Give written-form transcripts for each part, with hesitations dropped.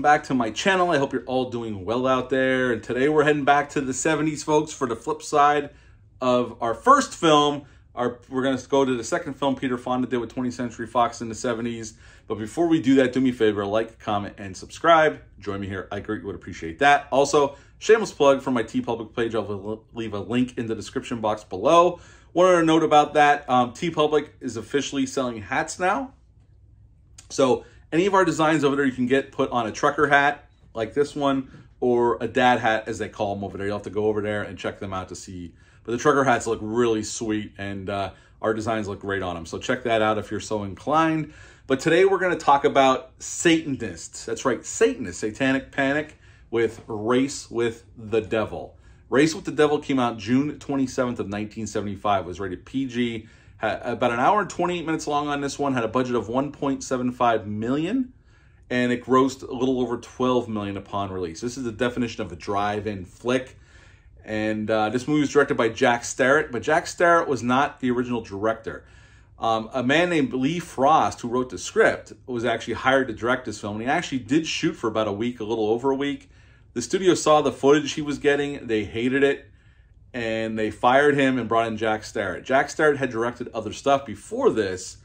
welcome back to my channel. I hope you're all doing well out there. And today we're heading back to the 70s, folks, for the flip side of our first film. We're going to go to the second film Peter Fonda did with 20th Century Fox in the 70s. But before we do that, do me a favor, like, comment, and subscribe. Join me here. I greatly would appreciate that. Also, shameless plug for my TeePublic page. I'll leave a link in the description box below. Wanted to note about that, TeePublic is officially selling hats now. So any of our designs over there you can get put on a trucker hat like this one, or a dad hat as they call them over there. You'll have to go over there and check them out to see. But the trucker hats look really sweet, and our designs look great on them. So check that out if you're so inclined. But today we're going to talk about Satanists. That's right, Satanists, Satanic Panic with Race with the Devil. Race with the Devil came out June 27th of 1975. It was rated PG. Had about an hour and 28 minutes long on this one. Had a budget of $1.75 million. And it grossed a little over $12 million upon release. This is the definition of a drive-in flick. And this movie was directed by Jack Starrett. But Jack Starrett was not the original director. A man named Lee Frost, who wrote the script, was actually hired to direct this film. And he actually did shoot for about a week, a little over a week. The studio saw the footage he was getting. They hated it. And they fired him and brought in Jack Starrett. Jack Starrett had directed other stuff before this.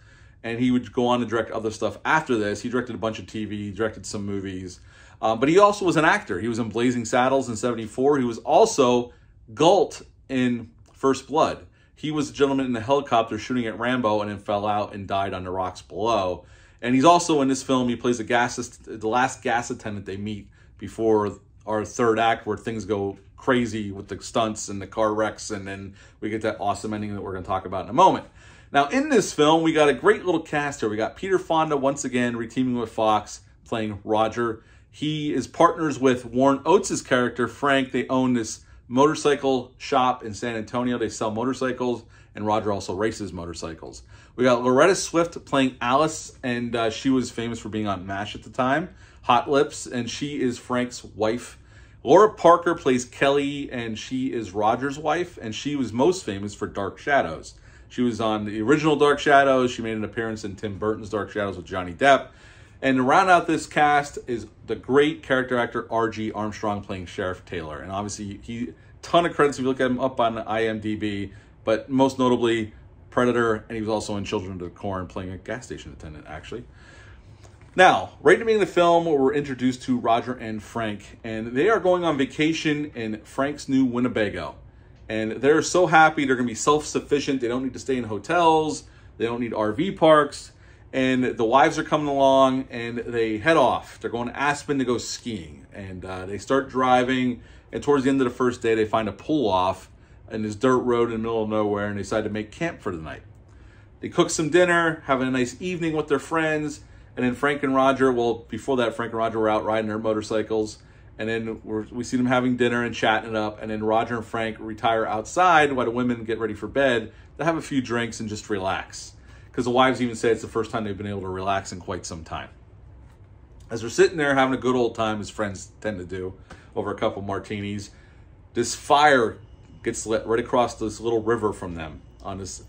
And he would go on to direct other stuff after this. He directed a bunch of TV. He directed some movies. But he also was an actor. He was in Blazing Saddles in '74. He was also Galt in First Blood. He was a gentleman in the helicopter shooting at Rambo and then fell out and died on the rocks below. And he's also in this film. He plays the last gas attendant they meet before our third act, where things go crazy with the stunts and the car wrecks, and then we get that awesome ending that we're going to talk about in a moment. Now, in this film, we got a great little cast here. We got Peter Fonda, once again, reteaming with Fox, playing Roger. He is partners with Warren Oates' character, Frank. They own this motorcycle shop in San Antonio. They sell motorcycles, and Roger also races motorcycles. We got Loretta Swift playing Alice, and she was famous for being on MASH at the time, Hot Lips, and she is Frank's wife. Laura Parker plays Kelly, and she is Roger's wife, and she was most famous for Dark Shadows. She was on the original Dark Shadows. She made an appearance in Tim Burton's Dark Shadows with Johnny Depp. And to round out this cast is the great character actor R.G. Armstrong playing Sheriff Taylor. And obviously, he ton of credits if you look at him up on IMDb, but most notably Predator, and he was also in Children of the Corn playing a gas station attendant, actually. Now, right in the beginning of the film, we're introduced to Roger and Frank, and they are going on vacation in Frank's new Winnebago. And they're so happy. They're going to be self-sufficient. They don't need to stay in hotels. They don't need RV parks. And the wives are coming along, and they head off. They're going to Aspen to go skiing. And they start driving, and towards the end of the first day, they find a pull-off in this dirt road in the middle of nowhere, and they decide to make camp for the night. They cook some dinner, having a nice evening with their friends. And then Frank and Roger, well, before that, Frank and Roger were out riding their motorcycles. And then we see them having dinner and chatting it up. And then Roger and Frank retire outside while the women get ready for bed to have a few drinks and just relax. Because the wives even say it's the first time they've been able to relax in quite some time. As they're sitting there having a good old time, as friends tend to do, over a couple martinis, this fire gets lit right across this little river from them, on this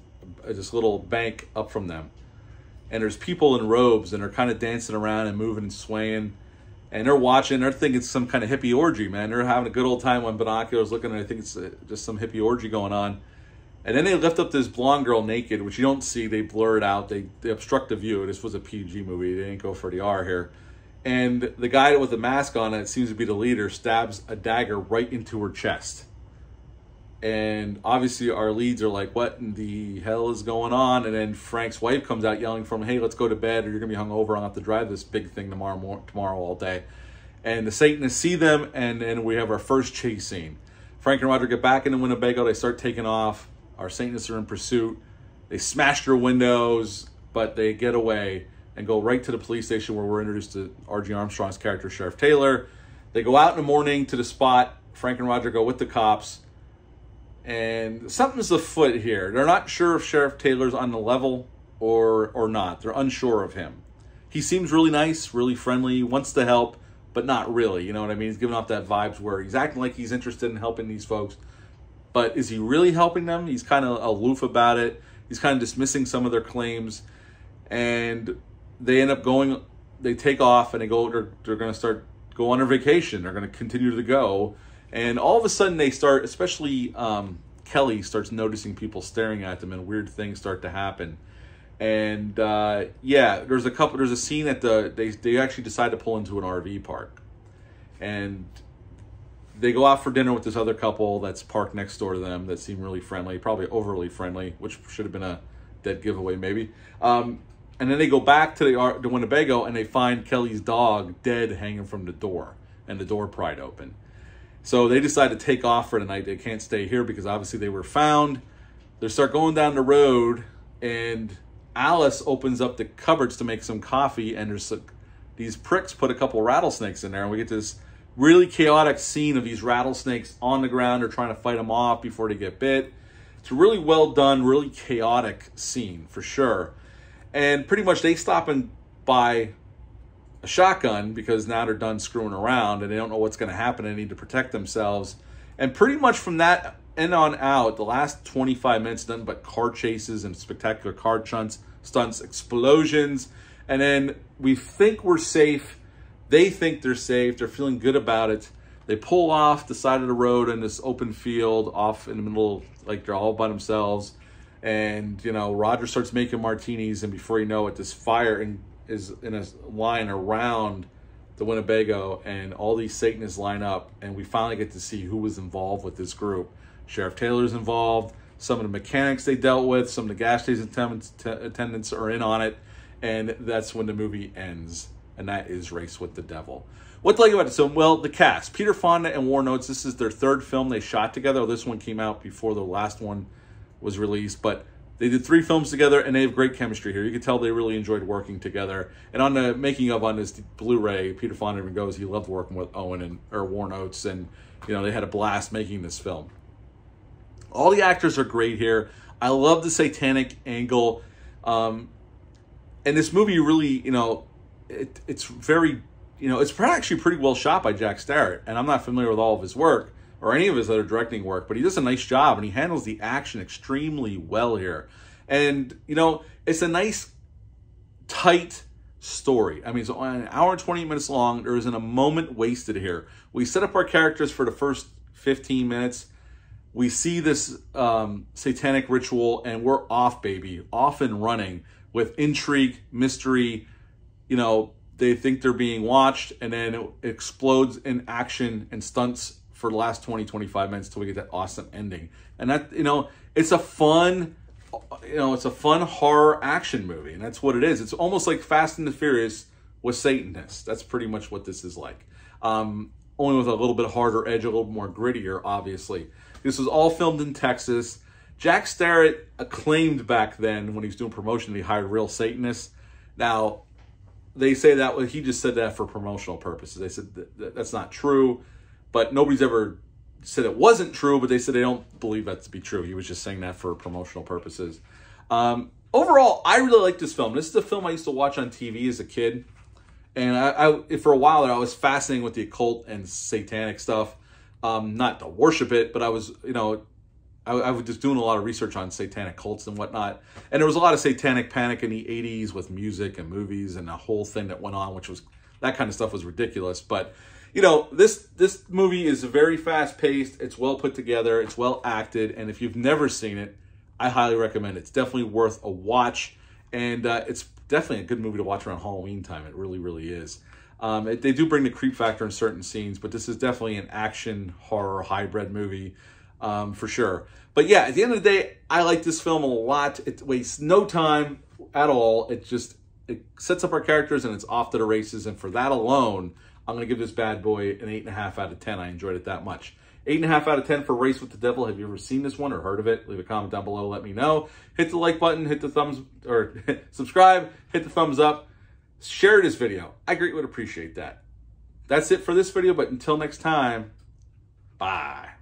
little bank up from them. And there's people in robes, and they're kind of dancing around and moving and swaying. And they're watching. They're thinking it's some kind of hippie orgy, man. They're having a good old time on binoculars looking, and I think it's just some hippie orgy going on. And then they lift up this blonde girl naked, which you don't see. They blur it out. They obstruct the view. This was a PG movie. They didn't go for the R here. And the guy with the mask on, it seems to be the leader, stabs a dagger right into her chest. And obviously our leads are like, what in the hell is going on? And then Frank's wife comes out yelling from, hey, let's go to bed or you're going to be hungover. I'll have to drive this big thing tomorrow all day. And the Satanists see them, and then we have our first chase scene. Frank and Roger get back into Winnebago. They start taking off. Our Satanists are in pursuit. They smash their windows, but they get away and go right to the police station where we're introduced to R.G. Armstrong's character, Sheriff Taylor. They go out in the morning to the spot. Frank and Roger go with the cops. And something's afoot here. They're not sure if Sheriff Taylor's on the level or not. They're unsure of him. He seems really nice, really friendly, wants to help, but not really. You know what I mean? He's giving off that vibes where he's acting like he's interested in helping these folks. But is he really helping them? He's kind of aloof about it. He's kind of dismissing some of their claims. And they end up going, they take off and they go, they're going to start go on their vacation. They're going to continue to go. And all of a sudden they start, especially Kelly starts noticing people staring at them and weird things start to happen. And yeah, there's a scene at they actually decide to pull into an RV park. And they go out for dinner with this other couple that's parked next door to them that seem really friendly, probably overly friendly, which should have been a dead giveaway maybe. And then they go back to Winnebago and they find Kelly's dog dead hanging from the door and the door pried open. So they decide to take off for the night. They can't stay here because obviously they were found. They start going down the road and Alice opens up the cupboards to make some coffee and there's these pricks put a couple rattlesnakes in there and we get this really chaotic scene of these rattlesnakes on the ground. They're trying to fight them off before they get bit. It's a really well done, really chaotic scene for sure. And pretty much they stop and buy a shotgun because now they're done screwing around and they don't know what's going to happen. They need to protect themselves. And pretty much from that end on out, the last 25 minutes, nothing but car chases and spectacular car stunts, explosions. And then we think we're safe. They think they're safe. They're feeling good about it. They pull off the side of the road in this open field off in the middle, like they're all by themselves. And, you know, Roger starts making martinis. And before you know it, this fire is in a line around the Winnebago. And all these Satanists line up. And we finally get to see who was involved with this group. Sheriff Taylor's involved. Some of the mechanics they dealt with. Some of the gas station attendants are in on it. And that's when the movie ends. And that is Race with the Devil. What to like about it? So, well, the cast. Peter Fonda and Warren Oates, this is their third film they shot together. This one came out before the last one was released. But they did 3 films together, and they have great chemistry here. You can tell they really enjoyed working together. And on the making of on this Blu-ray, Peter Fonda even goes, he loved working with Warren Oates. And, you know, they had a blast making this film. All the actors are great here. I love the satanic angle. And this movie really, you know, it's very, you know, it's actually pretty well shot by Jack Starrett. And I'm not familiar with all of his work or any of his other directing work, but he does a nice job and he handles the action extremely well here. And, you know, it's a nice, tight story. I mean, it's an hour and 20 minutes long. There isn't a moment wasted here. We set up our characters for the first 15 minutes. We see this satanic ritual and we're off, baby, off and running with intrigue, mystery. You know, they think they're being watched and then it explodes in action and stunts for the last 20-25 minutes till we get that awesome ending. And that, you know, it's a fun, you know, it's a fun horror action movie. And that's what it is. It's almost like Fast and the Furious with Satanists. That's pretty much what this is like. Only with a little bit harder edge, a little more grittier, obviously. This was all filmed in Texas. Jack Starrett acclaimed back then when he was doing promotion that he hired real Satanists. Now, they say that he just said that for promotional purposes. They said that's not true, but nobody's ever said it wasn't true, but they said they don't believe that to be true. He was just saying that for promotional purposes. Overall, I really like this film. This is a film I used to watch on TV as a kid. And I for a while there, I was fascinated with the occult and satanic stuff. Not to worship it, but I was, you know, I was just doing a lot of research on satanic cults and whatnot. And there was a lot of satanic panic in the 80s with music and movies and the whole thing that went on, which was, that kind of stuff was ridiculous. But, you know, this movie is very fast-paced. It's well put together. It's well acted. And if you've never seen it, I highly recommend it. It's definitely worth a watch. And it's definitely a good movie to watch around Halloween time. It really, really is. They do bring the creep factor in certain scenes, but this is definitely an action horror hybrid movie. For sure. But yeah, at the end of the day, I like this film a lot. It wastes no time at all. It sets up our characters and it's off to the races. And for that alone, I'm going to give this bad boy an 8.5 out of 10. I enjoyed it that much. 8.5 out of 10 for Race with the Devil. Have you ever seen this one or heard of it? Leave a comment down below. Let me know. Hit the like button, hit the thumbs, or subscribe, hit the thumbs up. Share this video. I greatly would appreciate that. That's it for this video, but until next time, bye.